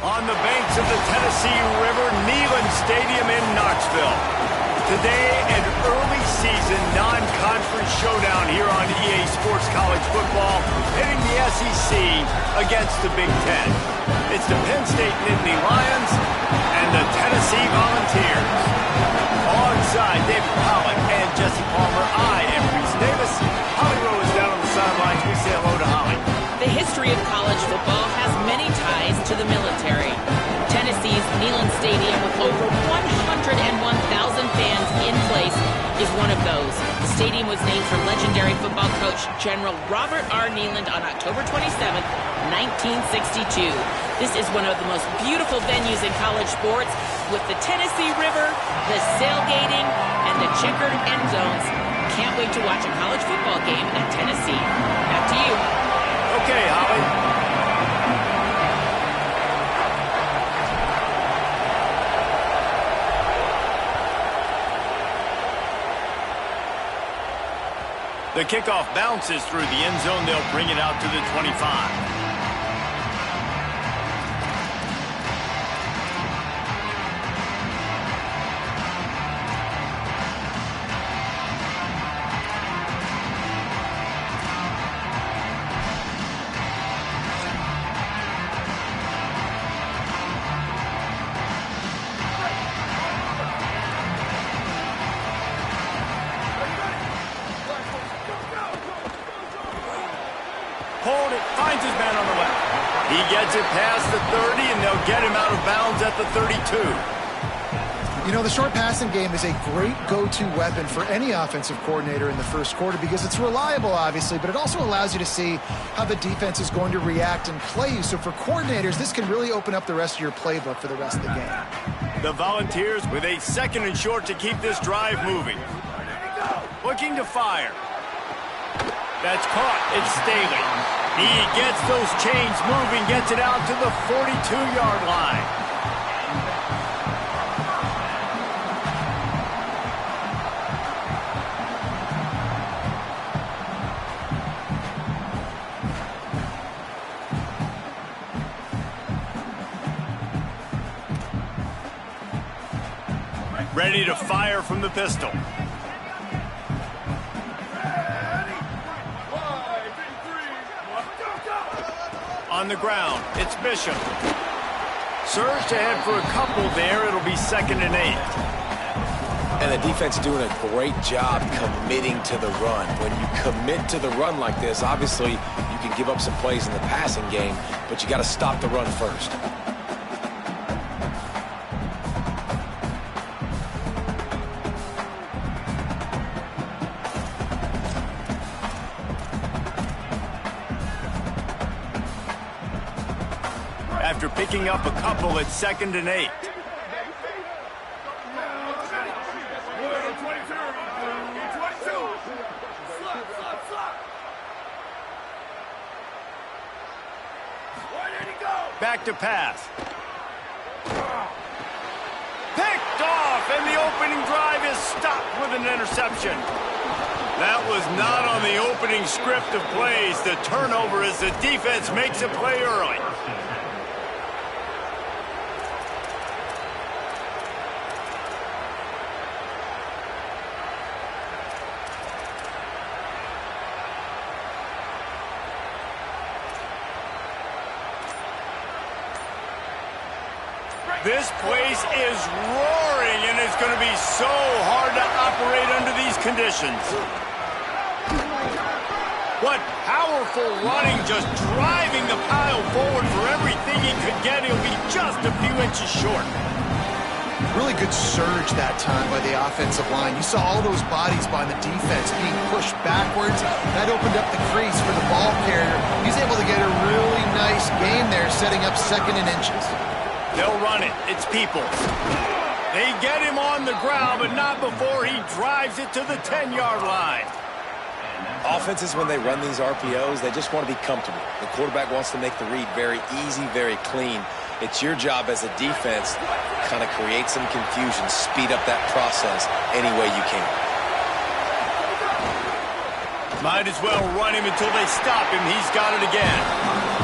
On the banks of the Tennessee River, Neyland Stadium in Knoxville. Today, an early season non-conference showdown here on EA Sports College Football, pitting the SEC against the Big Ten. It's the Penn State Nittany Lions and the Tennessee Volunteers. Alongside David Pollack and Jesse Palmer, I am Reese Davis. Holly Rowe is down on the sidelines. We say hello to Holly. The history of college football has many ties to the military. Tennessee's Neyland Stadium, with over 101,000 fans in place, is one of those. The stadium was named for legendary football coach General Robert R. Neyland on October 27, 1962. This is one of the most beautiful venues in college sports, with the Tennessee River, the sailgating, and the checkered end zones. Can't wait to watch a college football game at Tennessee. Back to you. Okay, Holly. The kickoff bounces through the end zone. They'll bring it out to the 25. Hold it, finds his man on the left. He gets it past the 30, and they'll get him out of bounds at the 32. You know, the short passing game is a great go-to weapon for any offensive coordinator in the first quarter because it's reliable, obviously, but it also allows you to see how the defense is going to react and play you. So for coordinators, this can really open up the rest of your playbook for the rest of the game. The Volunteers with a 2nd and short to keep this drive moving. Looking to fire. That's caught. It's Staley. He gets those chains moving, gets it out to the 42-yard line. Ready to fire from the pistol. On the ground, it's Bishop. Surged ahead for a couple there. It'll be 2nd and 8. And the defense doing a great job committing to the run. When you commit to the run like this, obviously you can give up some plays in the passing game, but you got to stop the run first. After picking up a couple, it's 2nd and 8. Back to pass. Picked off, and the opening drive is stopped with an interception. That was not on the opening script of plays. The turnover as the defense makes a play early. This place is roaring, and it's going to be so hard to operate under these conditions. What powerful running, just driving the pile forward for everything he could get. He'll be just a few inches short. Really good surge that time by the offensive line. You saw all those bodies by the defense being pushed backwards. That opened up the crease for the ball carrier. He's able to get a really nice gain there, setting up 2nd and inches. They'll run it. It's Peoples. They get him on the ground, but not before he drives it to the 10-yard line. Offenses, when they run these RPOs, they just want to be comfortable. The quarterback wants to make the read very easy, very clean. It's your job as a defense to kind of create some confusion, speed up that process any way you can. Might as well run him until they stop him. He's got it again.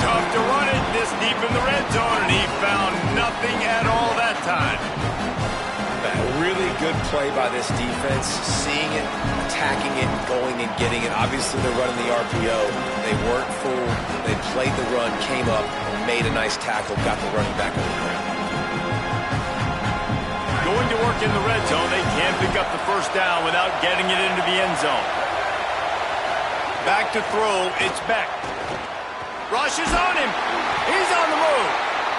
Tough to run it this deep in the red zone, and he found nothing at all that time. A really good play by this defense, seeing it, attacking it, going and getting it. Obviously, they're running the RPO. They weren't fooled. They played the run, came up, made a nice tackle, got the running back on the ground. Going to work in the red zone, they can't pick up the first down without getting it into the end zone. Back to throw, it's Beck. Rush is on him. He's on the move.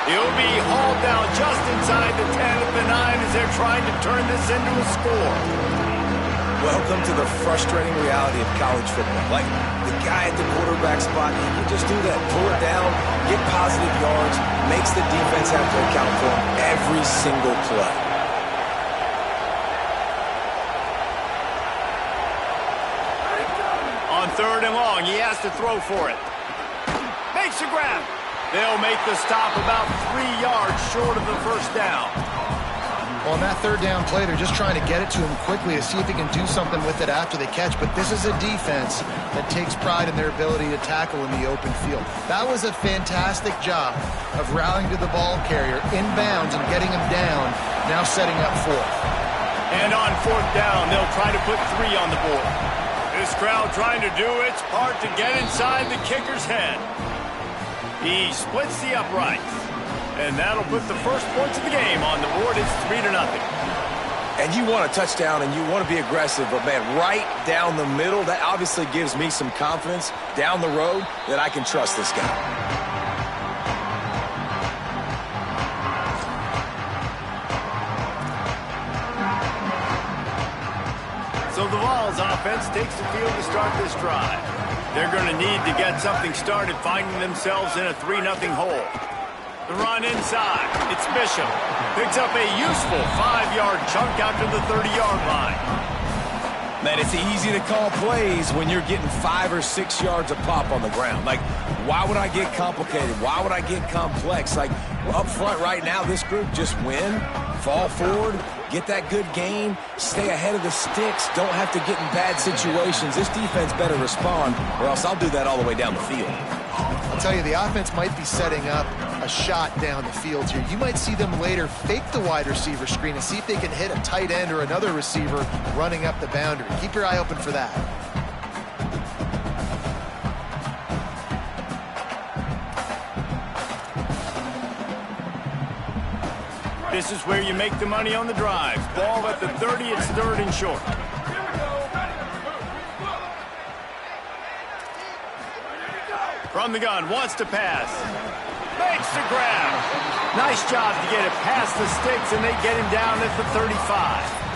He'll be hauled down just inside the 10 at the 9 as they're trying to turn this into a score. Welcome to the frustrating reality of college football. Like, the guy at the quarterback spot, he can just do that. Pull it down, get positive yards, makes the defense have to account for him every single play. On 3rd and long, he has to throw for it. Makes a grab. They'll make the stop about 3 yards short of the first down. Well, on that 3rd down play, they're just trying to get it to him quickly to see if he can do something with it after they catch. But this is a defense that takes pride in their ability to tackle in the open field. That was a fantastic job of rallying to the ball carrier inbounds and getting him down, now setting up 4th. And on 4th down, they'll try to put 3 on the board. This crowd trying to do its part to get inside the kicker's head. He splits the uprights, and that'll put the first points of the game on the board. It's 3-0. And you want a touchdown and you want to be aggressive, but man, right down the middle, that obviously gives me some confidence down the road that I can trust this guy. So the Vols offense takes the field to start this drive. They're going to need to get something started, finding themselves in a 3-0 hole. The run inside. It's Bishop. Picks up a useful 5-yard chunk out to the 30-yard line. Man, it's easy to call plays when you're getting 5 or 6 yards a pop on the ground. Like, why would I get complicated? Why would I get complex? Like, up front right now, this group just win, fall forward, get that good gain, stay ahead of the sticks, don't have to get in bad situations. This defense better respond, or else I'll do that all the way down the field. I'll tell you, the offense might be setting up a shot down the field here. You might see them later fake the wide receiver screen and see if they can hit a tight end or another receiver running up the boundary. Keep your eye open for that. This is where you make the money on the drive. Ball at the 30, it's 3rd and short. From the gun, wants to pass. Makes the grab. Nice job to get it past the sticks, and they get him down at the 35.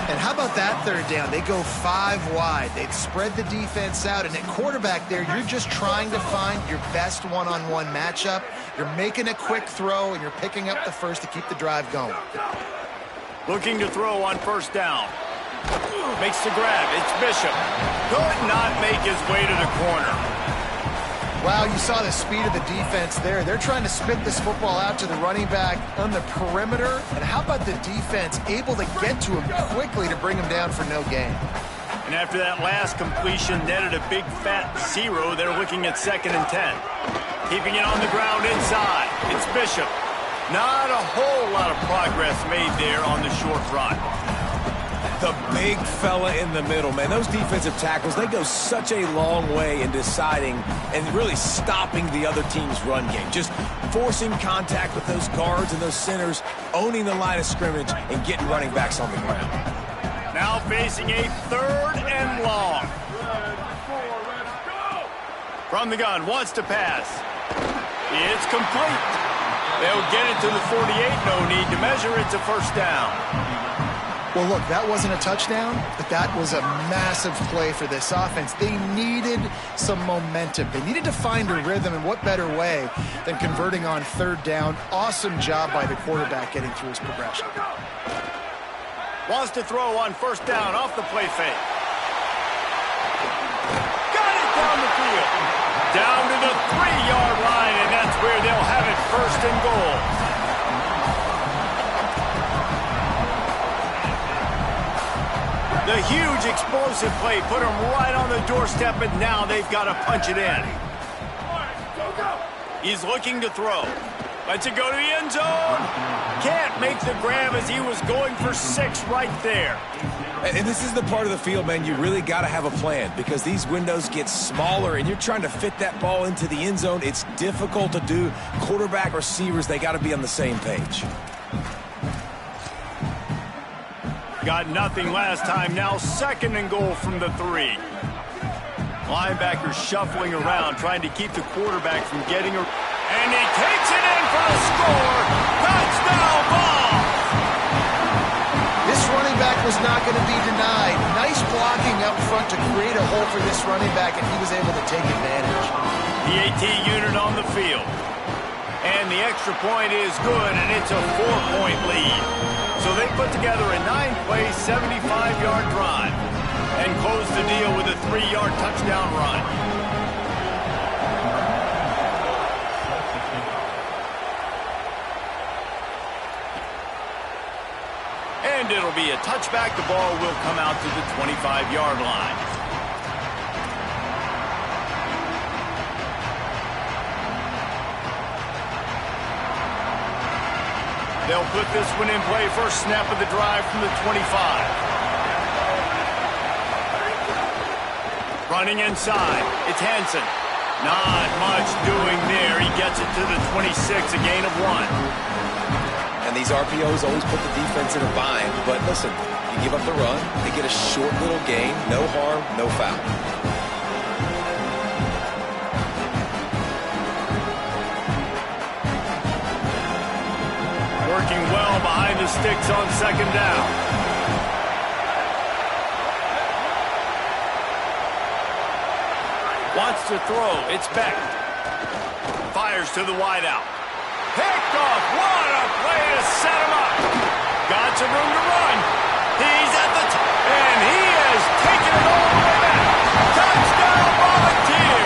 And how about that 3rd down? They go 5 wide. They'd spread the defense out, and at quarterback there, you're just trying to find your best one-on-one matchup. You're making a quick throw, and you're picking up the first to keep the drive going. Looking to throw on 1st down. Makes the grab. It's Bishop. Could not make his way to the corner. Wow, you saw the speed of the defense there. They're trying to spit this football out to the running back on the perimeter. And how about the defense able to get to him quickly to bring him down for no gain? And after that last completion netted a big fat 0, they're looking at 2nd and 10. Keeping it on the ground inside. It's Bishop. Not a whole lot of progress made there on the short run. The big fella in the middle, man. Those defensive tackles, they go such a long way in deciding and really stopping the other team's run game. Just forcing contact with those guards and those centers, owning the line of scrimmage, and getting running backs on the ground. Now facing a 3rd and long. From the gun, wants to pass. It's complete. They'll get it to the 48. No need to measure. It's a 1st down. Well, look, that wasn't a touchdown, but that was a massive play for this offense. They needed some momentum. They needed to find a rhythm, and what better way than converting on 3rd down. Awesome job by the quarterback getting through his progression. Wants to throw on 1st down off the play fake. Got it down the field. Down to the 3-yard line, and that's where they'll have it 1st and goal. The huge explosive play put them right on the doorstep, and now they've got to punch it in. He's looking to throw. Lets it go to the end zone. Can't make the grab as he was going for 6 right there. And this is the part of the field, man, you really got to have a plan because these windows get smaller and you're trying to fit that ball into the end zone. It's difficult to do. Quarterback, receivers, they got to be on the same page. Got nothing last time. Now 2nd and goal from the 3. Linebacker shuffling around, trying to keep the quarterback from getting a... And he takes it in for the score. Touchdown ball. This running back was not going to be denied. Nice blocking up front to create a hole for this running back, and he was able to take advantage. The AT unit on the field. And the extra point is good, and it's a 4-point lead. So they put together a 9-play, 75-yard drive and close the deal with a 3-yard touchdown run. And it'll be a touchback. The ball will come out to the 25-yard line. They'll put this one in play. First snap of the drive from the 25. Running inside. It's Hansen. Not much doing there. He gets it to the 26, a gain of 1. And these RPOs always put the defense in a bind. But listen, you give up the run, they get a short little gain. No harm, no foul. Working well behind the sticks on 2nd down. Wants to throw. It's Beck. Fires to the wideout. Picked off. What a play to set him up. Got some room to run. He's at the and he has taken it all the way back. Touchdown Volunteer.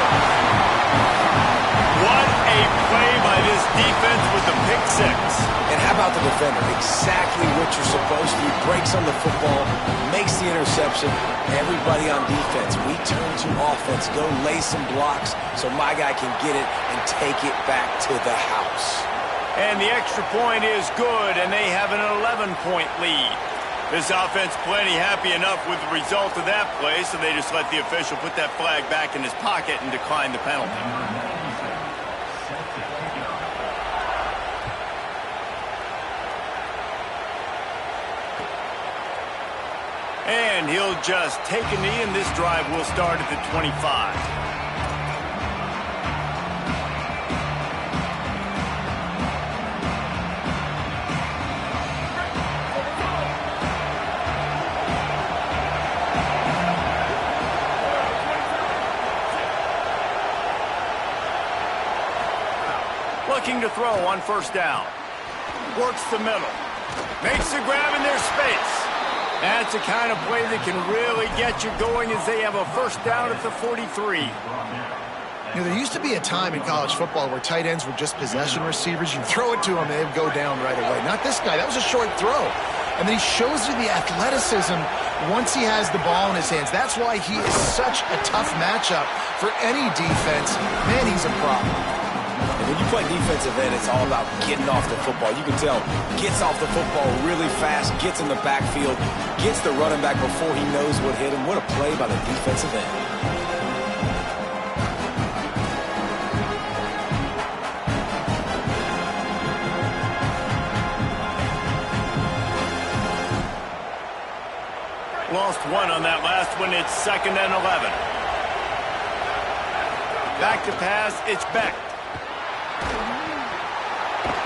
What a play by this defense with the pick 6. And how about the defender? Exactly what you're supposed to do. Breaks on the football, makes the interception. Everybody on defense, we turn to offense. Go lay some blocks so my guy can get it and take it back to the house. And the extra point is good, and they have an 11-point lead. This offense plenty happy enough with the result of that play, so they just let the official put that flag back in his pocket and decline the penalty. And he'll just take a knee, and this drive will start at the 25. Looking to throw on 1st down. Works the middle. Makes the grab in their space. That's the kind of play that can really get you going as they have a 1st down at the 43. You know, there used to be a time in college football where tight ends were just possession receivers. You throw it to them, and they'd go down right away. Not this guy. That was a short throw. And then he shows you the athleticism once he has the ball in his hands. That's why he is such a tough matchup for any defense. Man, he's a problem. And when you play defensive end, it's all about getting off the football. You can tell, gets off the football really fast, gets in the backfield, gets the running back before he knows what hit him. What a play by the defensive end. Lost 1 on that last one. It's 2nd and 11. Back to pass. It's Beck.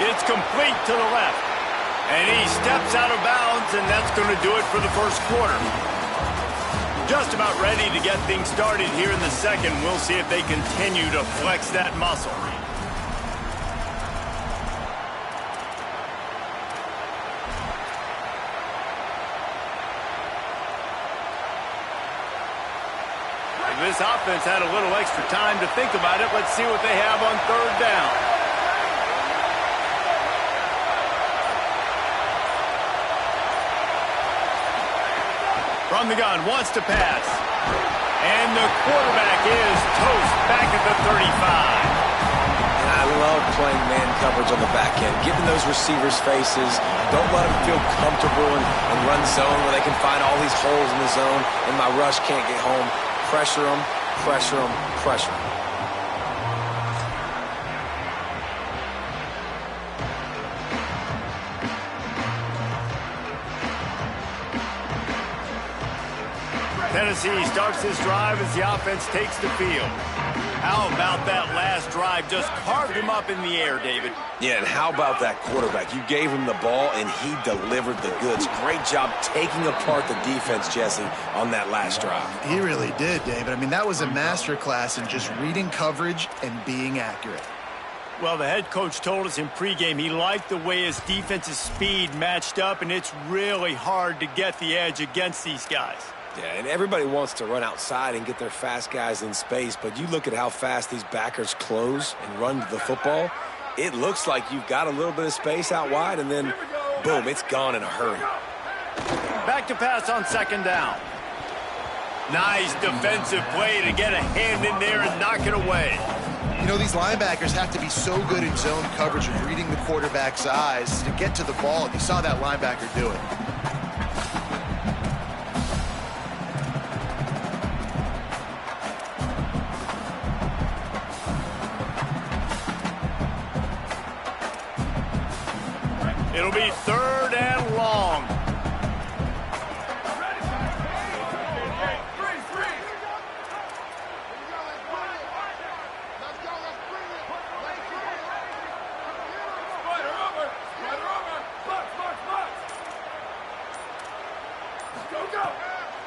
It's complete to the left. And he steps out of bounds, and that's going to do it for the 1st quarter. Just about ready to get things started here in the 2nd. We'll see if they continue to flex that muscle. This offense had a little extra time to think about it. Let's see what they have on 3rd down. From the gun, wants to pass. And the quarterback is toast back at the 35. And I I love playing man coverage on the back end, giving those receivers faces. Don't let them feel comfortable and run zone where they can find all these holes in the zone and my rush can't get home. Pressure them, pressure them, pressure them. Tennessee starts this drive as the offense takes the field. How about that last drive? Just carved him up in the air, David. Yeah, and how about that quarterback? You gave him the ball, and he delivered the goods. Great job taking apart the defense, Jesse, on that last drive. He really did, David. I mean, that was a masterclass in just reading coverage and being accurate. Well, the head coach told us in pregame he liked the way his defense's speed matched up, and it's really hard to get the edge against these guys. Yeah, and everybody wants to run outside and get their fast guys in space, but you look at how fast these backers close and run to the football, it looks like you've got a little bit of space out wide, and then, boom, it's gone in a hurry. Back to pass on second down. Nice defensive play to get a hand in there and knock it away. You know, these linebackers have to be so good in zone coverage and reading the quarterback's eyes to get to the ball, and you saw that linebacker do it. It'll be third and long.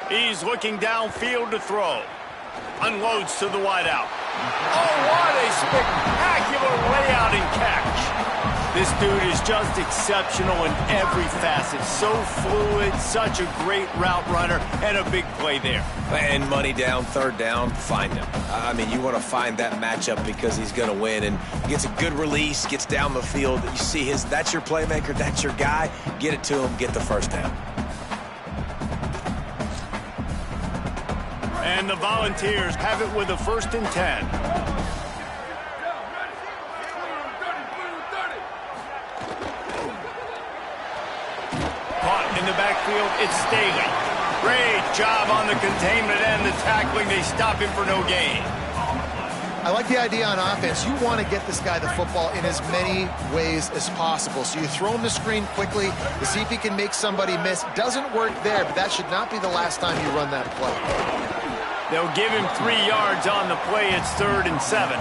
He's looking downfield to throw. Unloads to the wideout. Oh, what a spectacular layout and catch. This dude is just exceptional in every facet. So fluid, such a great route runner, and a big play there. And money down, third down, find him. I mean, you want to find that matchup because he's going to win, and gets a good release, gets down the field. You see that's your playmaker, that's your guy. Get it to him, get the first down. And the Volunteers have it with a 1st and 10. In the backfield, it's Staley. Great job on the containment and the tackling. They stop him for no gain. I like the idea on offense. You want to get this guy the football in as many ways as possible. So you throw him the screen quickly to see if he can make somebody miss. Doesn't work there, but that should not be the last time you run that play. They'll give him 3 yards on the play. It's 3rd and 7.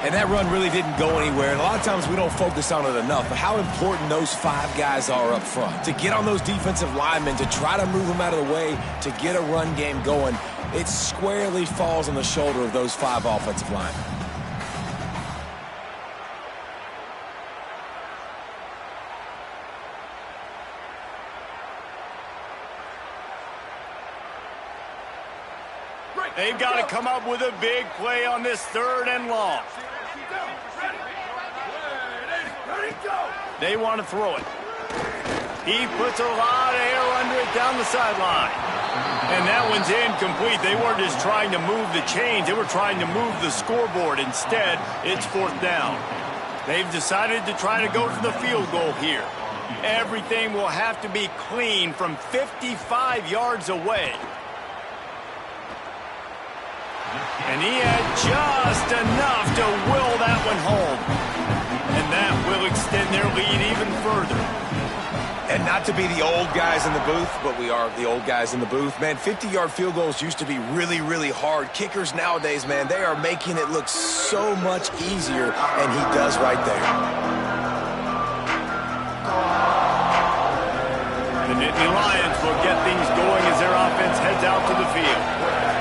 And that run really didn't go anywhere. And a lot of times we don't focus on it enough. But how important those 5 guys are up front. To get on those defensive linemen, to try to move them out of the way, to get a run game going, it squarely falls on the shoulder of those 5 offensive linemen. They've got to come up with a big play on this 3rd and long. They want to throw it. He puts a lot of air under it down the sideline. And that one's incomplete. They weren't just trying to move the chains. They were trying to move the scoreboard. Instead, it's 4th down. They've decided to try to go for the field goal here. Everything will have to be clean from 55 yards away. And he had just enough to will that one home. And that will extend their lead even further. And not to be the old guys in the booth, but we are the old guys in the booth. Man, 50-yard field goals used to be really, really hard. Kickers nowadays, man, they are making it look so much easier, and he does right there. The Nittany Lions will get things going as their offense heads out to the field.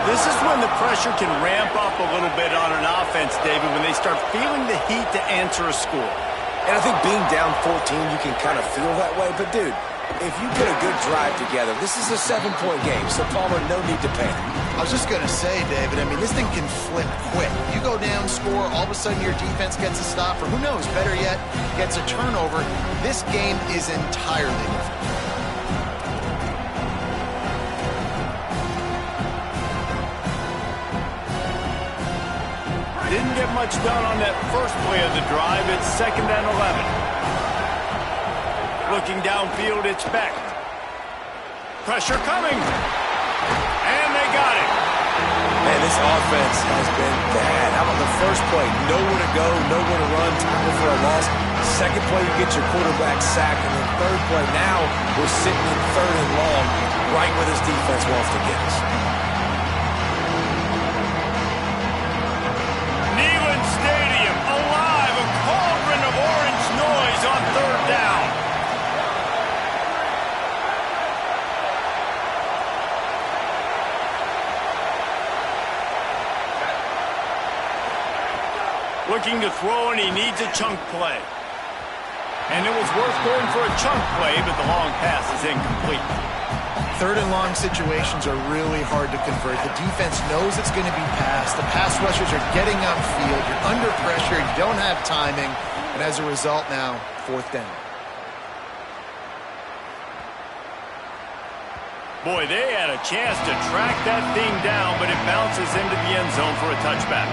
This is when the pressure can ramp up a little bit on an offense, David, when they start feeling the heat to answer a score. And I think being down 14, you can kind of feel that way. But, dude, if you put a good drive together, this is a 7-point game. So, Palmer, no need to panic. I was just going to say, David, I mean, this thing can flip quick. You go down, score, all of a sudden your defense gets a stop, or who knows, better yet, gets a turnover. This game is entirely different. Didn't get much done on that first play of the drive. It's 2nd and 11. Looking downfield, it's Beck. Pressure coming. And they got it. Man, this offense has been bad. How about the first play? Nowhere to go, nowhere to run, tackle for a loss. Second play, you get your quarterback sacked. And then third play, now we're sitting in 3rd and long, right where this defense wants to get us. Neyland Stadium, alive, a cauldron of orange noise on 3rd down. Looking to throw, and he needs a chunk play. And it was worth going for a chunk play, but the long pass is incomplete. 3rd and long situations are really hard to convert. The defense knows it's going to be passed. The pass rushers are getting upfield. You're under pressure. You don't have timing. And as a result now, 4th down. Boy, they had a chance to track that thing down, but it bounces into the end zone for a touchback.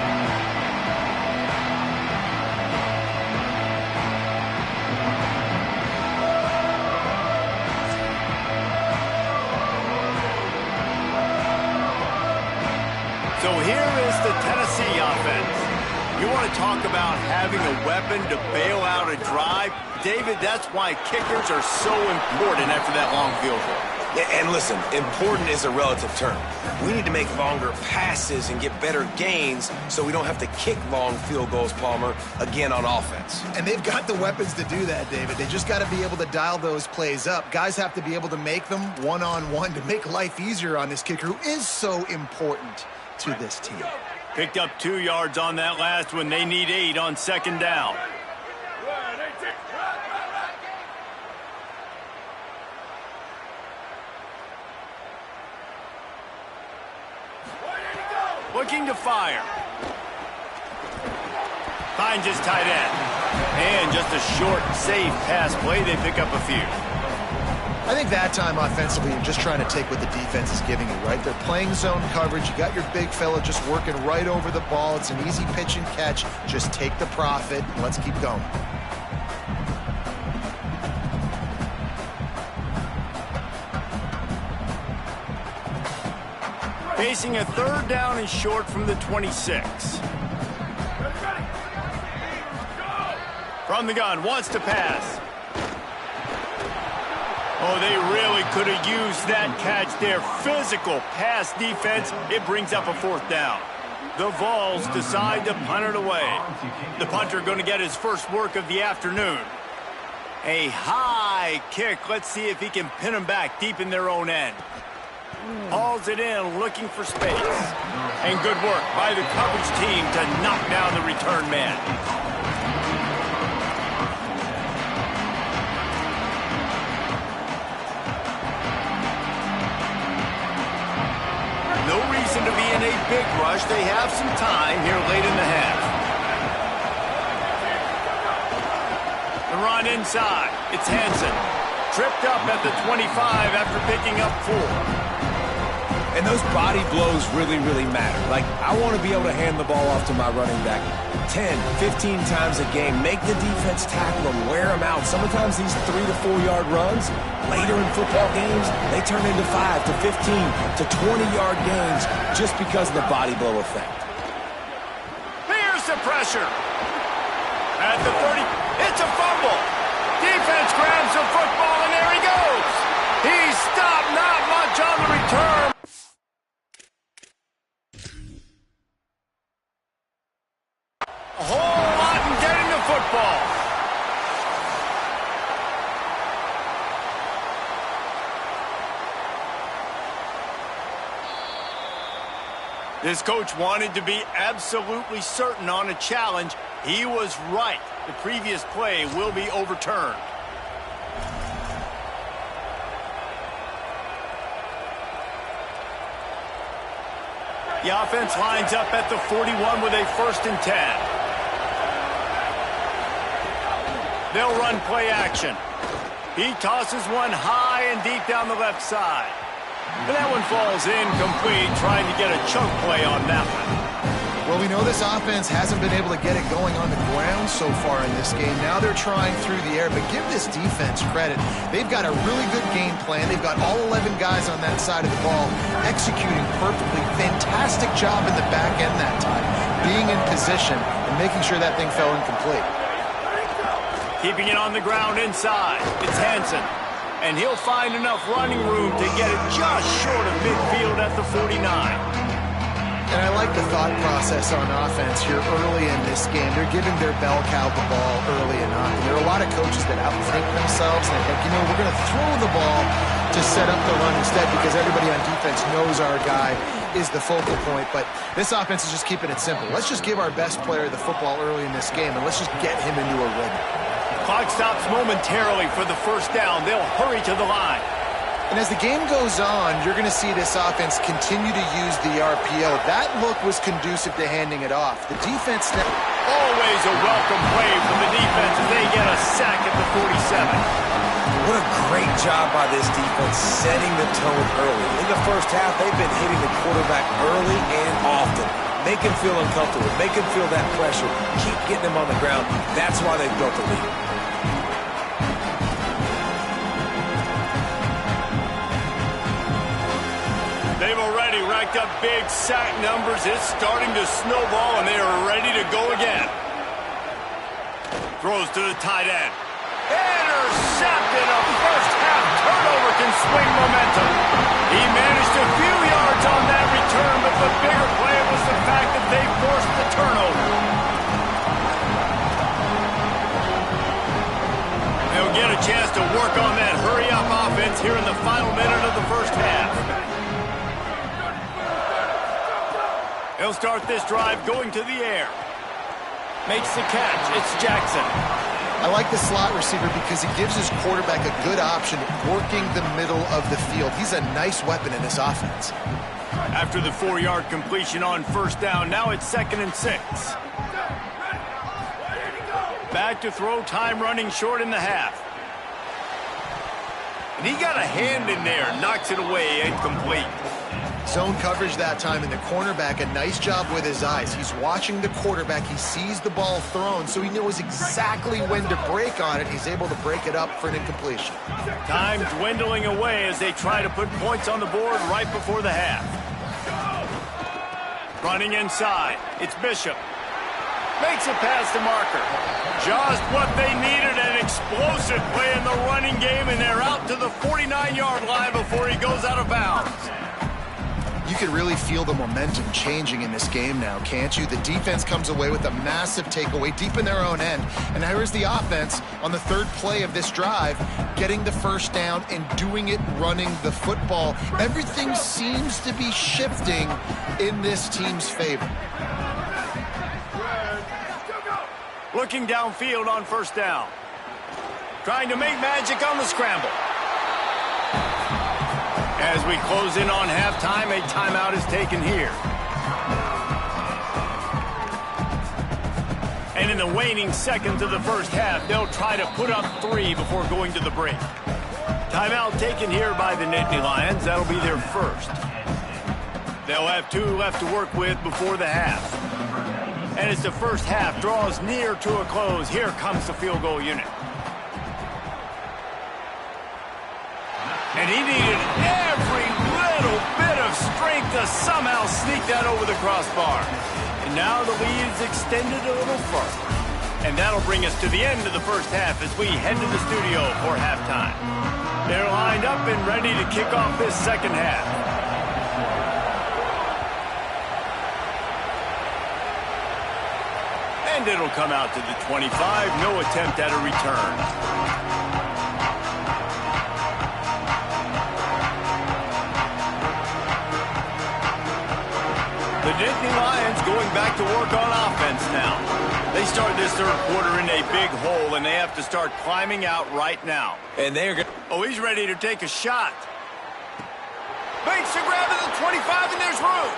So here is the Tennessee offense. You want to talk about having a weapon to bail out a drive? David, that's why kickers are so important after that long field goal. Yeah, and listen, important is a relative term. We need to make longer passes and get better gains so we don't have to kick long field goals, Palmer, again on offense. And they've got the weapons to do that, David. They just got to be able to dial those plays up. Guys have to be able to make them one-on-one to make life easier on this kicker who is so important to this team. Picked up 2 yards on that last one. They need 8 on 2nd down. Looking to fire. Finds his tight end. And just a short, safe pass play. They pick up a few. I think that time offensively, you're just trying to take what the defense is giving you, right? They're playing zone coverage. You got your big fella just working right over the ball. It's an easy pitch and catch. Just take the profit. And let's keep going. Facing a 3rd down and short from the 26. From the gun, wants to pass. Oh, they really could have used that catch there. Physical pass defense. It brings up a 4th down. The Vols decide to punt it away. The punter going to get his first work of the afternoon. A high kick. Let's see if he can pin them back deep in their own end. Hauls it in, looking for space. And good work by the coverage team to knock down the return man. No reason to be in a big rush. They have some time here late in the half. The run inside. It's Hansen. Tripped up at the 25 after picking up 4. And those body blows really, really matter. Like, I want to be able to hand the ball off to my running back 10, 15 times a game. Make the defense tackle them, wear them out. Sometimes these 3 to 4 yard runs, later in football games, they turn into 5 to 15 to 20-yard gains just because of the body blow effect. Here's the pressure. At the 30, it's a fumble. Defense grabs the football, and there he goes. He's stopped, not much on the return. A whole lot in getting the football. This coach wanted to be absolutely certain on a challenge. He was right. The previous play will be overturned. The offense lines up at the 41 with a 1st and 10. They'll run play action. He tosses one high and deep down the left side. And that one falls incomplete, trying to get a chunk play on that one. Well, we know this offense hasn't been able to get it going on the ground so far in this game. Now they're trying through the air, but give this defense credit. They've got a really good game plan. They've got all 11 guys on that side of the ball executing perfectly. Fantastic job in the back end that time, being in position and making sure that thing fell incomplete. Keeping it on the ground inside. It's Hansen. And he'll find enough running room to get it just short of midfield at the 49. And I like the thought process on offense here early in this game. They're giving their bell cow the ball early and often. There are a lot of coaches that outthink themselves and they think, you know, we're going to throw the ball to set up the run instead because everybody on defense knows our guy is the focal point. But this offense is just keeping it simple. Let's just give our best player the football early in this game and let's just get him into a rhythm. Clock stops momentarily for the first down. They'll hurry to the line. And as the game goes on, you're going to see this offense continue to use the RPO. That look was conducive to handing it off. The defense now... Always a welcome play from the defense as they get a sack at the 47. What a great job by this defense setting the tone early. In the first half, they've been hitting the quarterback early and often. Make him feel uncomfortable. Make him feel that pressure. Keep getting him on the ground. That's why they've built the lead. They've already racked up big sack numbers. It's starting to snowball, and they are ready to go again. Throws to the tight end. Intercepted. A first-half turnover can swing momentum. He managed a few yards on that return, but the bigger play was the fact that they forced the turnover. They'll get a chance to work on that hurry-up offense here in the final minute of the first half. He'll start this drive going to the air. Makes the catch. It's Jackson. I like the slot receiver because he gives his quarterback a good option working the middle of the field. He's a nice weapon in this offense. After the 4-yard completion on first down, now it's 2nd and 6. Back to throw, time running short in the half. And he got a hand in there, knocks it away, incomplete. Zone coverage that time, and the cornerback, a nice job with his eyes. He's watching the quarterback. He sees the ball thrown, so he knows exactly when to break on it. He's able to break it up for an incompletion. Time dwindling away as they try to put points on the board right before the half. Running inside, it's Bishop. Makes it past the marker. Just what they needed, an explosive play in the running game, and they're out to the 49-yard line before he goes out of bounds. You can really feel the momentum changing in this game now, can't you? The defense comes away with a massive takeaway deep in their own end. And here's the offense on the third play of this drive, getting the first down and doing it running the football. Everything seems to be shifting in this team's favor. Looking downfield on first down. Trying to make magic on the scramble. As we close in on halftime, a timeout is taken here. And in the waning seconds of the first half, they'll try to put up 3 before going to the break. Timeout taken here by the Nittany Lions. That'll be their first. They'll have 2 left to work with before the half. And as the first half draws near to a close, here comes the field goal unit. And he needed every little bit of strength to somehow sneak that over the crossbar. And now the lead is extended a little further. And that'll bring us to the end of the first half as we head to the studio for halftime. They're lined up and ready to kick off this second half. And it'll come out to the 25. No attempt at a return. The Nittany Lions going back to work on offense now. They start this third quarter in a big hole, and they have to start climbing out right now. And they're going to... Oh, he's ready to take a shot. Makes the grab at the 25, and there's room.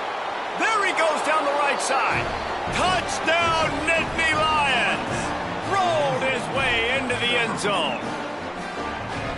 There he goes down the right side. Touchdown, Nittany Lions. Rolled his way into the end zone.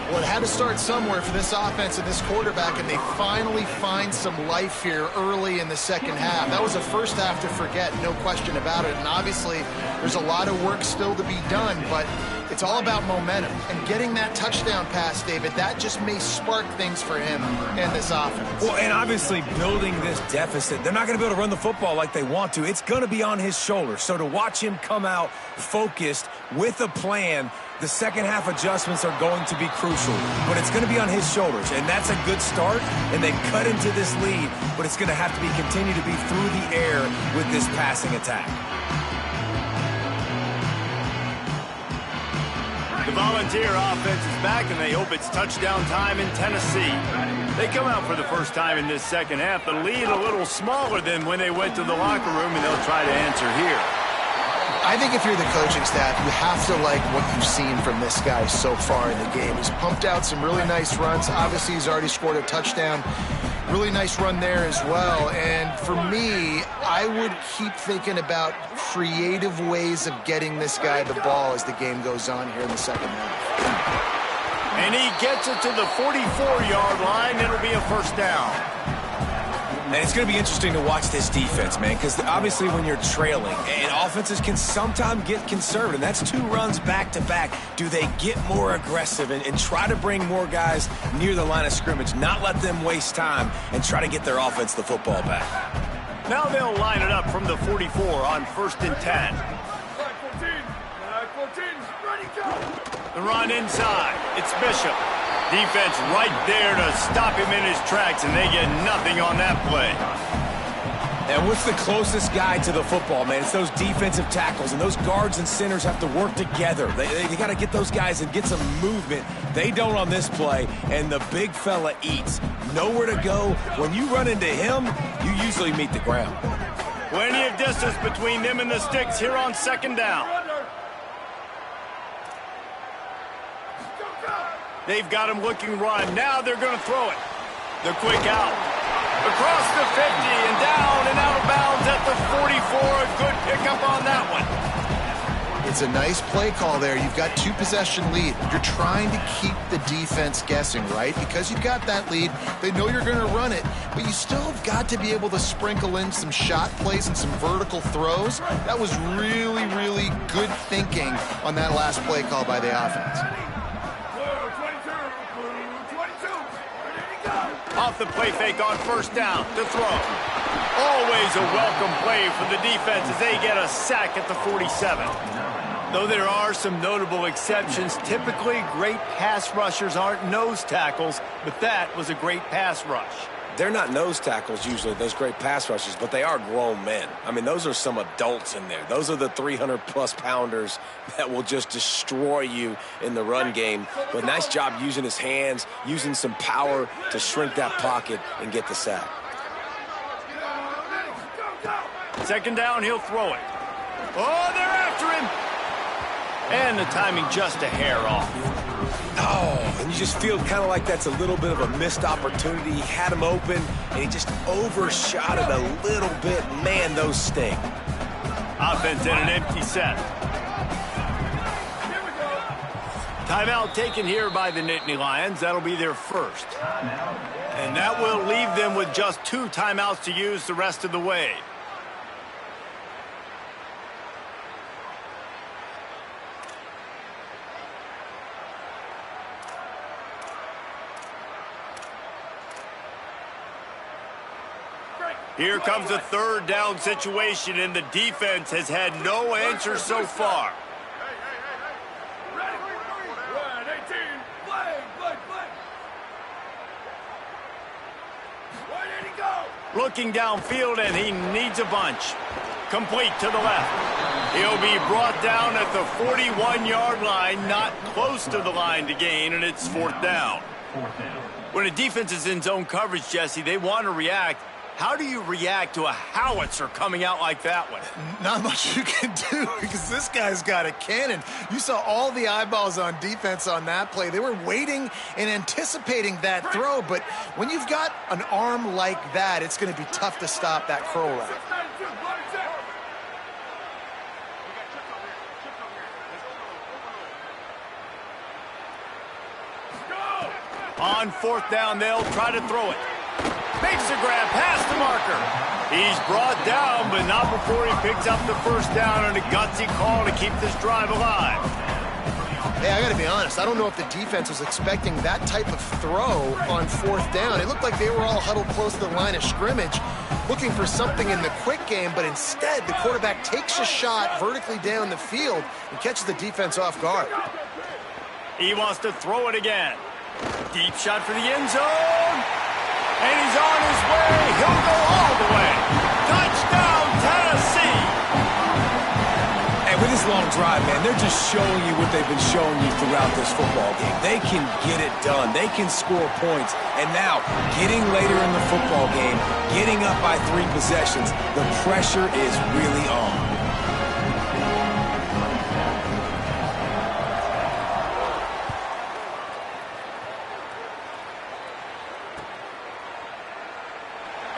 Well, it had to start somewhere for this offense and this quarterback, and they finally find some life here early in the second half. That was a first half to forget, no question about it. And obviously, there's a lot of work still to be done, but it's all about momentum. And getting that touchdown pass, David, that just may spark things for him and this offense. Well, and obviously building this deficit, they're not going to be able to run the football like they want to. It's going to be on his shoulders. So to watch him come out focused with a plan, the second half adjustments are going to be crucial, but it's going to be on his shoulders, and that's a good start, and they cut into this lead, but it's going to have to continue to be through the air with this passing attack. The Volunteer offense is back, and they hope it's touchdown time in Tennessee. They come out for the first time in this second half. The lead a little smaller than when they went to the locker room, and they'll try to answer here. I think if you're the coaching staff, you have to like what you've seen from this guy so far in the game. He's pumped out some really nice runs. Obviously, he's already scored a touchdown. Really nice run there as well. And for me, I would keep thinking about creative ways of getting this guy the ball as the game goes on here in the second half. And he gets it to the 44-yard line. It'll be a first down. And it's going to be interesting to watch this defense, man, because obviously when you're trailing, and offenses can sometimes get conservative, and that's 2 runs back-to-back. Do they get more aggressive and try to bring more guys near the line of scrimmage, not let them waste time, and try to get their offense the football back? Now they'll line it up from the 44 on 1st and 10. The run inside. It's Bishop. Defense right there to stop him in his tracks, and they get nothing on that play. And what's the closest guy to the football, man? It's those defensive tackles, and those guards and centers have to work together. They got to get those guys and get some movement. They don't on this play, and the big fella eats. Nowhere to go. When you run into him, you usually meet the ground. Plenty of distance between them and the sticks here on 2nd down. They've got him looking run. Now they're going to throw it. The quick out. Across the 50 and down and out of bounds at the 44. A good pickup on that one. It's a nice play call there. You've got 2-possession lead. You're trying to keep the defense guessing, right? Because you've got that lead. They know you're going to run it, but you still have got to be able to sprinkle in some shot plays and some vertical throws. That was really, really good thinking on that last play call by the offense. Off the play fake on 1st down to throw. Always a welcome play for the defense as they get a sack at the 47. Though there are some notable exceptions, typically great pass rushers aren't nose tackles, but that was a great pass rush. They're not nose tackles usually, those great pass rushers, but they are grown men. I mean, those are some adults in there. Those are the 300-plus pounders that will just destroy you in the run game. But nice job using his hands, using some power to shrink that pocket and get the sack. 2nd down, he'll throw it. Oh, they're after him. And the timing just a hair off. Oh, and you just feel kind of like that's a little bit of a missed opportunity. He had him open, and he just overshot it a little bit. Man, those sting. Offense in an empty set. Timeout taken here by the Nittany Lions. That'll be their first. And that will leave them with just 2 timeouts to use the rest of the way. Here comes a 3rd down situation, and the defense has had no answer so far. Looking downfield, and he needs a bunch. Complete to the left. He'll be brought down at the 41-yard line, not close to the line to gain, and it's 4th down. When a defense is in zone coverage, Jesse, they want to react. How do you react to a howitzer coming out like that one? Not much you can do because this guy's got a cannon. You saw all the eyeballs on defense on that play. They were waiting and anticipating that throw, but when you've got an arm like that, it's going to be tough to stop that curl route. On fourth down, they'll try to throw it. Makes the grab past the marker. He's brought down, but not before he picks up the first down on a gutsy call to keep this drive alive. Hey, I got to be honest. I don't know if the defense was expecting that type of throw on fourth down. It looked like they were all huddled close to the line of scrimmage, looking for something in the quick game, but instead the quarterback takes a shot vertically down the field and catches the defense off guard. He wants to throw it again. Deep shot for the end zone. And he's on his way. He'll go all the way. Touchdown, Tennessee. And with this long drive, man, they're just showing you what they've been showing you throughout this football game. They can get it done. They can score points. And now, getting later in the football game, getting up by 3 possessions, the pressure is really on.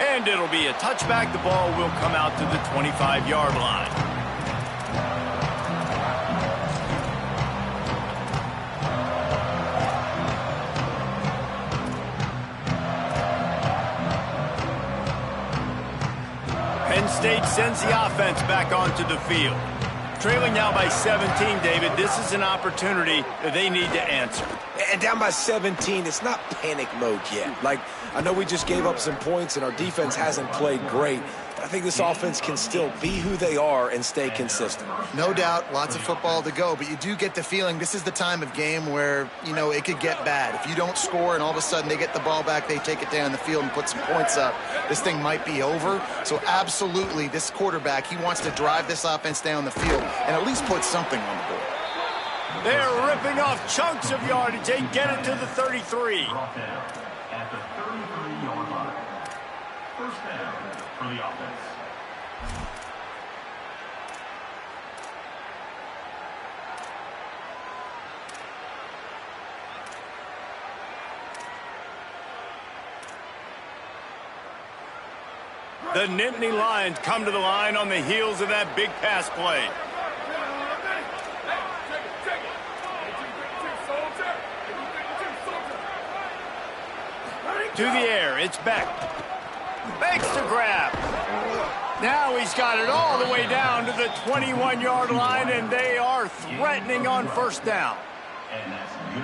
And it'll be a touchback. The ball will come out to the 25-yard line. Penn State sends the offense back onto the field. Trailing now by 17, David. This is an opportunity that they need to answer. And down by 17, it's not panic mode yet. Like, I know we just gave up some points and our defense hasn't played great. I think this offense can still be who they are and stay consistent. No doubt, lots of football to go, but you do get the feeling this is the time of game where, you know, it could get bad. If you don't score and all of a sudden they get the ball back, they take it down the field and put some points up, this thing might be over. So absolutely, this quarterback, he wants to drive this offense down the field and at least put something on the board. They're ripping off chunks of yardage. They get it to the 33. At the 33-yard line. First down for the offense. The Nittany Lions come to the line on the heels of that big pass play. To the air, it's Beck. Makes the grab. Now he's got it all the way down to the 21-yard line, and they are threatening on first down.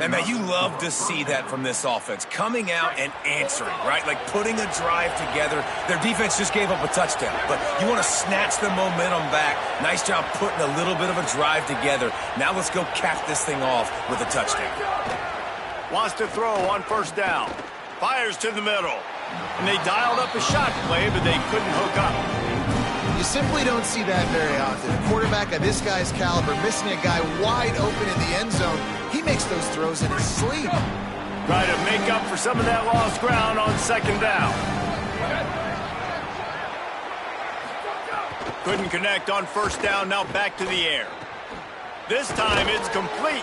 And man, you love to see that from this offense, coming out and answering, right? Like putting a drive together. Their defense just gave up a touchdown, but you want to snatch the momentum back. Nice job putting a little bit of a drive together. Now let's go cap this thing off with a touchdown. Wants to throw on first down. Fires to the middle. And they dialed up a shot play, but they couldn't hook up. You simply don't see that very often. A quarterback of this guy's caliber missing a guy wide open in the end zone. He makes those throws in his sleep. Try to make up for some of that lost ground on second down. Couldn't connect on first down, now back to the air. This time it's complete.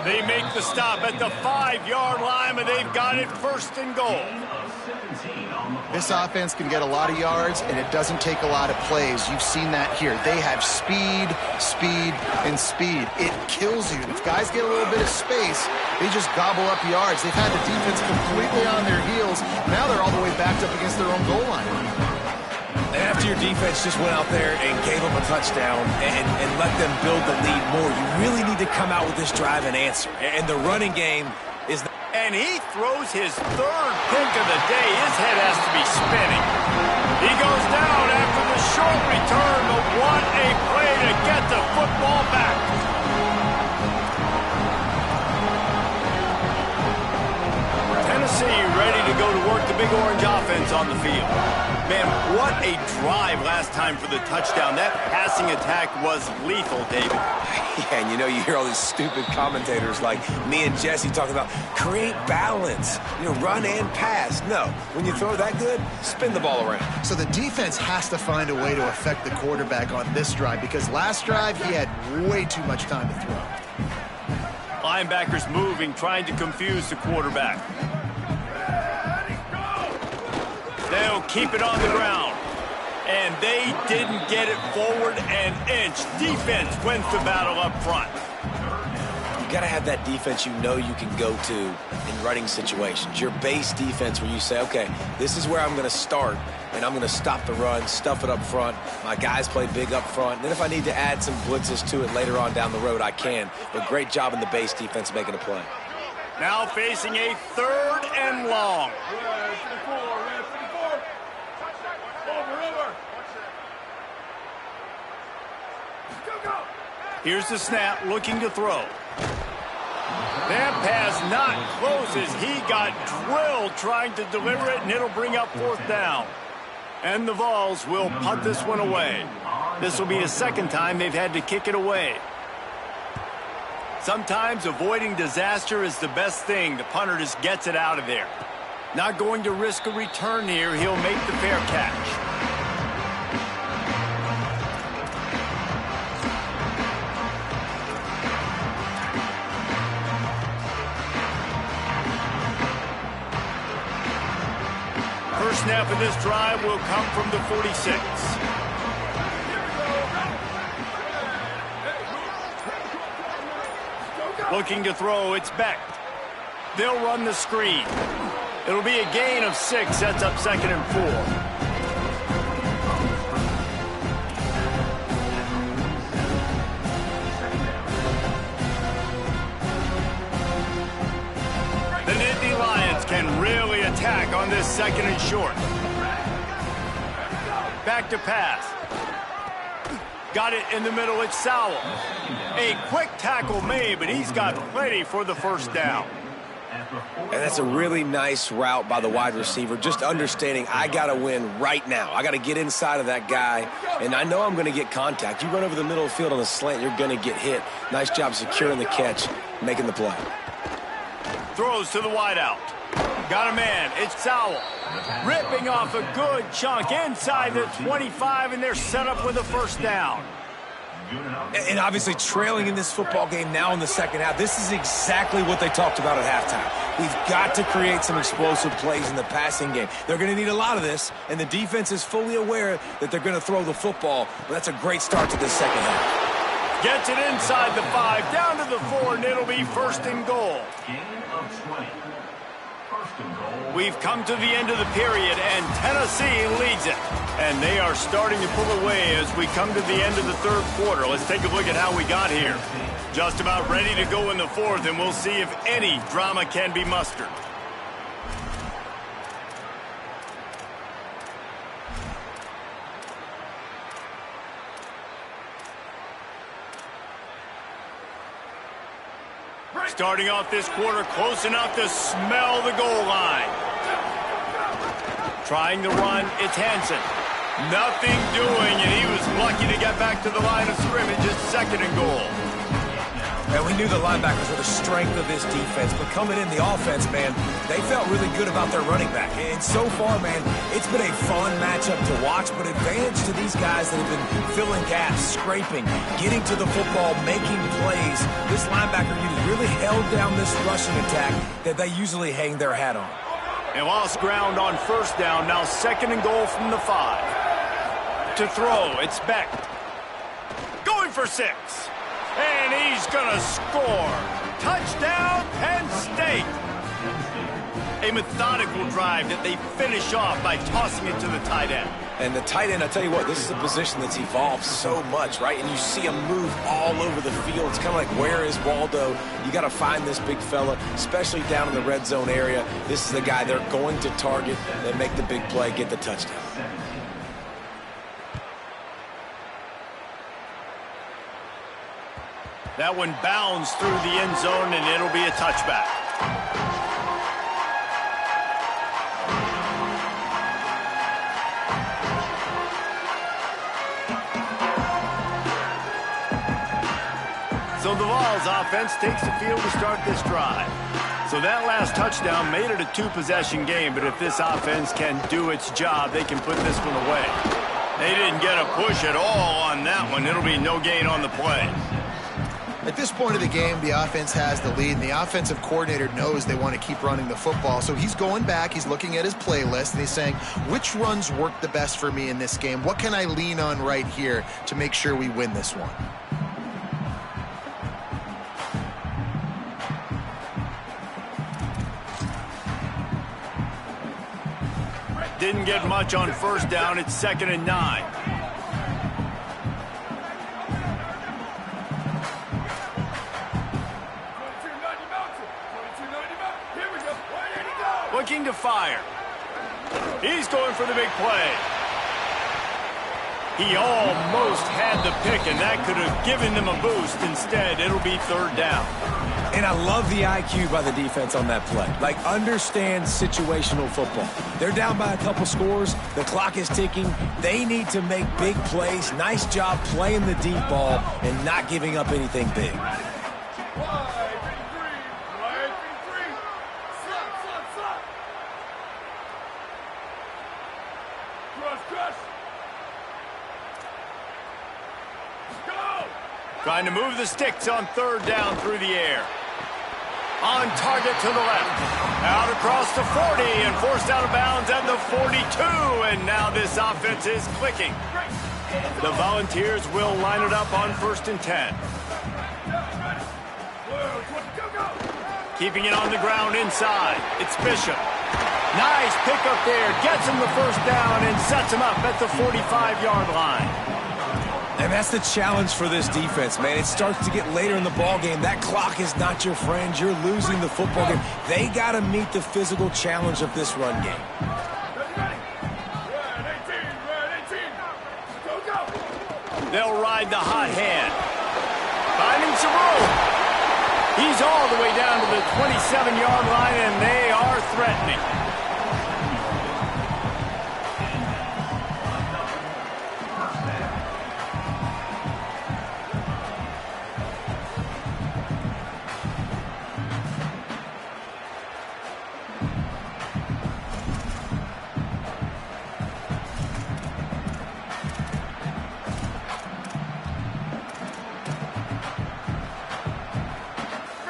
They make the stop at the 5-yard line, but they've got it first and goal. This offense can get a lot of yards, and it doesn't take a lot of plays. You've seen that here. They have speed, speed, and speed. It kills you. If guys get a little bit of space, they just gobble up yards. They've had the defense completely on their heels. Now they're all the way backed up against their own goal line. After your defense just went out there and gave them a touchdown and let them build the lead more, you really need to come out with this drive and answer. And the running game is... And he throws his third pick of the day. His head has to be spinning. He goes down after the short return, but what a play to get the football back. Tennessee ready to go to work the Big Orange offense on the field. Man, what a drive last time for the touchdown. That passing attack was lethal, David. Yeah, and you know, you hear all these stupid commentators like me and Jesse talking about create balance, you know, run and pass. No, when you throw that good, spin the ball around. So the defense has to find a way to affect the quarterback on this drive because last drive he had way too much time to throw. Linebackers moving, trying to confuse the quarterback. They'll keep it on the ground. And they didn't get it forward an inch. Defense wins the battle up front. you got to have that defense you know you can go to in running situations. Your base defense where you say, okay, this is where I'm going to start, and I'm going to stop the run, stuff it up front. My guys play big up front. Then if I need to add some blitzes to it later on down the road, I can. But great job in the base defense making a play. Now facing a 3rd and long. Here's the snap, looking to throw. That pass not close as he got drilled trying to deliver it, and it'll bring up 4th down. And the Vols will punt this one away. This will be the 2nd time they've had to kick it away. Sometimes avoiding disaster is the best thing. The punter just gets it out of there. Not going to risk a return here. He'll make the fair catch. First snap of this drive will come from the 46. Looking to throw, it's Beck. They'll run the screen. It'll be a gain of 6, sets up 2nd and 4. The Nittany Lions can really attack on this 2nd and short. Back to pass. Got it in the middle, it's Sowell. A quick tackle made, but he's got plenty for the 1st down. And that's a really nice route by the wide receiver, just understanding I got to win right now. I got to get inside of that guy, and I know I'm going to get contact. You run over the middle of the field on a slant, you're going to get hit. Nice job securing the catch, making the play. Throws to the wideout. Got a man, it's Sowell. Ripping off a good chunk inside the 25, and they're set up with a 1st down. And obviously trailing in this football game now in the 2nd half, this is exactly what they talked about at halftime. We've got to create some explosive plays in the passing game. They're going to need a lot of this, and the defense is fully aware that they're going to throw the football. But that's a great start to this 2nd half. Gets it inside the 5, down to the 4, and it'll be 1st and goal. We've come to the end of the period, and Tennessee leads it. And they are starting to pull away as we come to the end of the 3rd quarter. Let's take a look at how we got here. Just about ready to go in the 4th, and we'll see if any drama can be mustered. Starting off this quarter close enough to smell the goal line. Trying to run, it's Hansen. Nothing doing, and he was lucky to get back to the line of scrimmage. It's 2nd and goal. And we knew the linebackers were the strength of this defense, but coming in the offense, man, they felt really good about their running back. And so far, man, it's been a fun matchup to watch, but advantage to these guys that have been filling gaps, scraping, getting to the football, making plays. This linebacker unit really held down this rushing attack that they usually hang their hat on. And lost ground on 1st down, now 2nd and goal from the 5. To throw, it's Beck. Going for 6. And he's going to score. Touchdown, Penn State. A methodical drive that they finish off by tossing it to the tight end. And the tight end, I tell you what, this is a position that's evolved so much, right? And you see him move all over the field. It's kind of like, where is Waldo? You got to find this big fella, especially down in the red zone area. This is the guy they're going to target and make the big play, get the touchdown. That one bounds through the end zone, and it'll be a touchback. So the Vols offense takes the field to start this drive. So that last touchdown made it a 2-possession game, but if this offense can do its job, they can put this one away. They didn't get a push at all on that one. It'll be no gain on the play. At this point of the game, the offense has the lead, and the offensive coordinator knows they want to keep running the football. So he's going back, he's looking at his playlist, and he's saying, which runs work the best for me in this game? What can I lean on right here to make sure we win this one? Didn't get much on first down. It's 2nd and 9. Looking to fire. He's going for the big play. He almost had the pick, and that could have given them a boost. Instead, it'll be 3rd down. And I love the IQ by the defense on that play. Like, understand situational football. They're down by a couple scores. The clock is ticking. They need to make big plays. Nice job playing the deep ball and not giving up anything big. Trying to move the sticks on 3rd down through the air. On target to the left. Out across the 40 and forced out of bounds at the 42. And now this offense is clicking. The Volunteers will line it up on 1st and 10. Keeping it on the ground inside. It's Bishop. Nice pickup there. Gets him the 1st down and sets him up at the 45-yard line. And that's the challenge for this defense, man. It starts to get later in the ball game. That clock is not your friend. You're losing the football game. They got to meet the physical challenge of this run game. They'll ride the hot hand. Finding some room. He's all the way down to the 27-yard line, and they are threatening.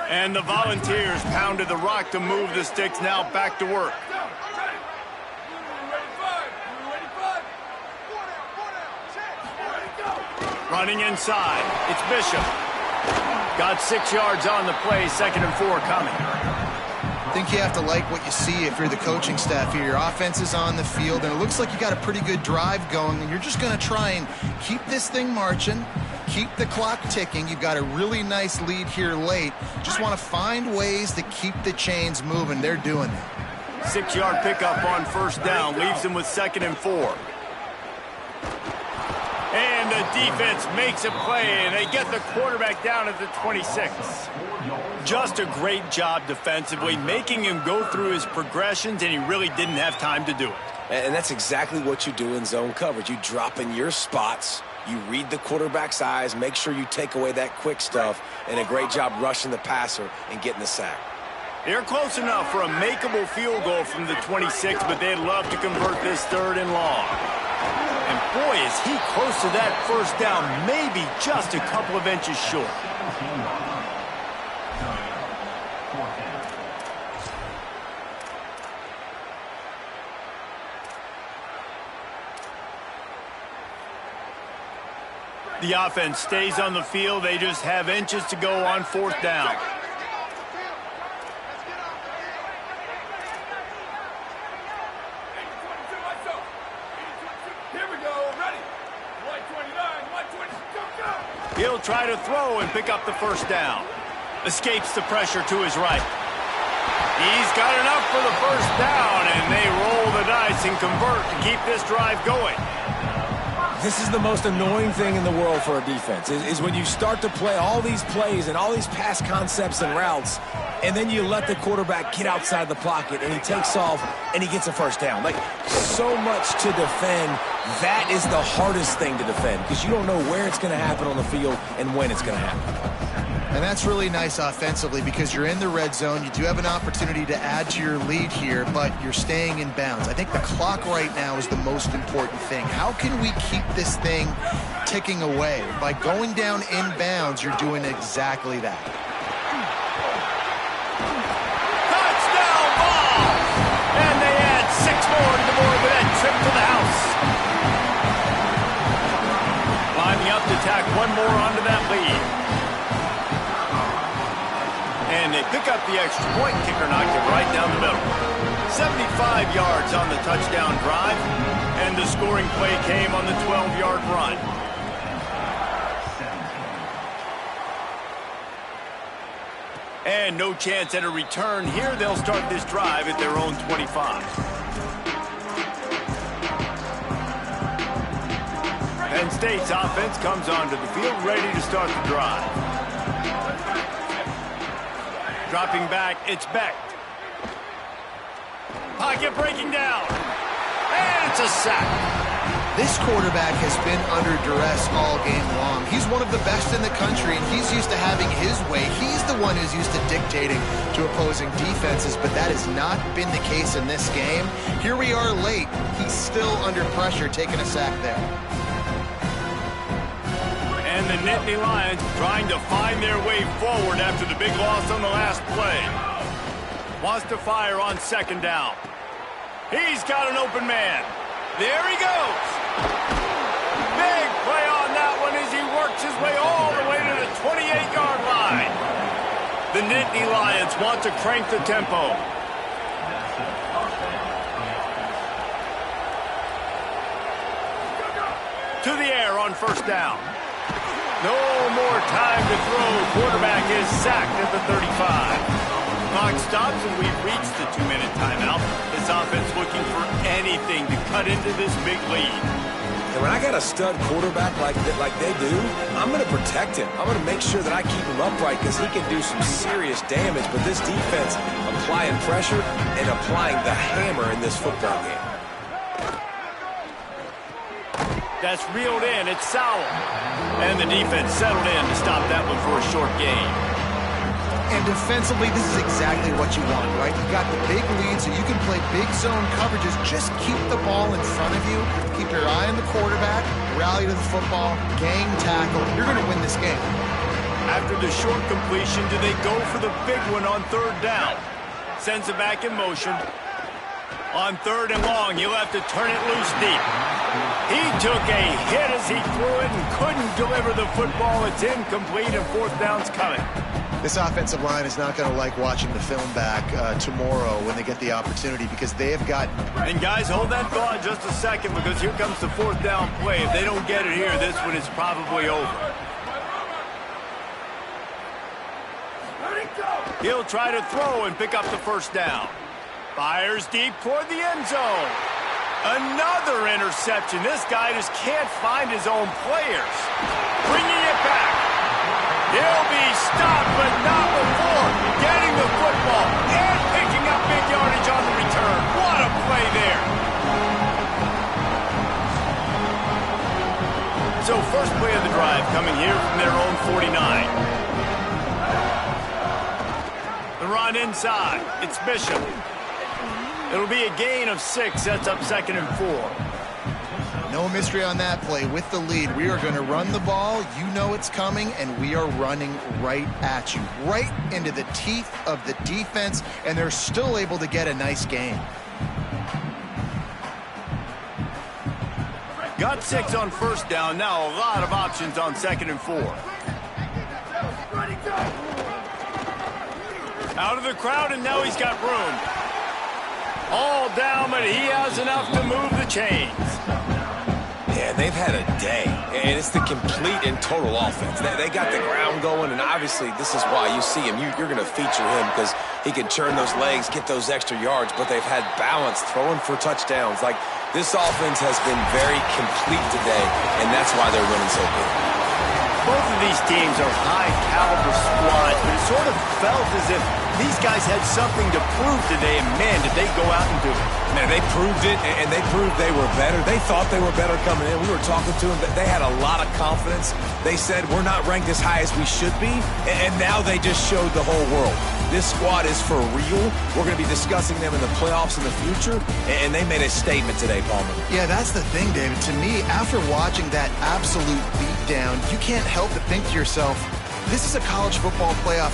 And the Volunteers pounded the rock to move the sticks. Now back to work. Running inside. It's Bishop. Got 6 yards on the play. 2nd and 4 coming. I think you have to like what you see if you're the coaching staff here. Your offense is on the field, and it looks like you got a pretty good drive going, and you're just going to try and keep this thing marching, keep the clock ticking. You've got a really nice lead here late. Just want to find ways to keep the chains moving. They're doing it. 6-yard pickup on 1st down. Leaves them with 2nd and 4. And the defense makes a play, and they get the quarterback down at the 26. Just a great job defensively, making him go through his progressions, and he really didn't have time to do it. And that's exactly what you do in zone coverage. You drop in your spots, you read the quarterback's eyes, make sure you take away that quick stuff, and a great job rushing the passer and getting the sack. They're close enough for a makeable field goal from the 26, but they'd love to convert this 3rd and long. And boy, is he close to that 1st down, maybe just a couple of inches short. The offense stays on the field. They just have inches to go on 4th down. He'll try to throw and pick up the 1st down. Escapes the pressure to his right. He's got enough for the 1st down, and they roll the dice and convert to keep this drive going. This is the most annoying thing in the world for a defense, is when you start to play all these plays and all these pass concepts and routes, and then you let the quarterback get outside the pocket, and he takes off, and he gets a 1st down. Like, so much to defend. That is the hardest thing to defend, because you don't know where it's going to happen on the field and when it's going to happen. And that's really nice offensively because you're in the red zone. You do have an opportunity to add to your lead here, but you're staying in bounds. I think the clock right now is the most important thing. How can we keep this thing ticking away? By going down in bounds, you're doing exactly that. Touchdown ball! And they add 6 more to the board with that trip to the house. Lining up to tack 1 more onto that lead. And they pick up the extra point. Kicker knocked it right down the middle. 75 yards on the touchdown drive, and the scoring play came on the 12-yard run. And no chance at a return here. They'll start this drive at their own 25. Penn State's offense comes onto the field, ready to start the drive. Dropping back, it's Beck. Pocket breaking down. And it's a sack. This quarterback has been under duress all game long. He's one of the best in the country, and he's used to having his way. He's the one who's used to dictating to opposing defenses, but that has not been the case in this game. Here we are late. He's still under pressure, taking a sack there. And the Nittany Lions trying to find their way forward after the big loss on the last play. Wants to fire on second down. He's got an open man. There he goes. Big play on that one as he works his way all the way to the 28-yard line. The Nittany Lions want to crank the tempo. To the air on first down. No more time to throw. Quarterback is sacked at the 35. Clock stops and we've reached the 2-minute timeout. This offense looking for anything to cut into this big lead. And when I got a stud quarterback like they do, I'm going to protect him. I'm going to make sure that I keep him upright because he can do some serious damage. But this defense applying pressure and applying the hammer in this football game. That's reeled in. It's Sowell. And the defense settled in to stop that one for a short gain. And defensively, this is exactly what you want, right? You got the big lead, so you can play big zone coverages. Just keep the ball in front of you. Keep your eye on the quarterback. Rally to the football. Gang tackle. You're going to win this game. After the short completion, do they go for the big one on third down? Sends it back in motion. On third and long, you'll have to turn it loose deep. He took a hit as he threw it and couldn't deliver the football. It's incomplete, and fourth down's coming. This offensive line is not going to like watching the film back tomorrow when they get the opportunity because they have got... And guys, hold that thought just a second because here comes the fourth down play. If they don't get it here, this one is probably over. He'll try to throw and pick up the first down. Fires deep toward the end zone. Another interception. This guy just can't find his own players. Bringing it back. He'll be stopped, but not before getting the football and picking up big yardage on the return. What a play there. So first play of the drive coming here from their own 49. The run inside. It's Bishop. It'll be a gain of 6. Sets up 2nd and 4. No mystery on that play. With the lead, we are going to run the ball. You know it's coming, and we are running right at you. Right into the teeth of the defense, and they're still able to get a nice gain. Got 6 on first down. Now a lot of options on 2nd and 4. Out of the crowd, and now he's got room. All down, but he has enough to move the chains. Yeah, they've had a day, and it's the complete and total offense. They got the ground going, and obviously this is why you see him. You're going to feature him because he can churn those legs, get those extra yards, but they've had balance, throwing for touchdowns. Like, this offense has been very complete today, and that's why they're winning so good. Both of these teams are high-caliber squads, but it sort of felt as if these guys had something to prove today, and man, did they go out and do it. Man, they proved it, and they proved they were better. They thought they were better coming in. We were talking to them. They had a lot of confidence. They said, we're not ranked as high as we should be, and now they just showed the whole world. This squad is for real. We're going to be discussing them in the playoffs in the future, and they made a statement today, Palmer. Yeah, that's the thing, David. To me, after watching that absolute beatdown, you can't help but think to yourself, this is a college football playoff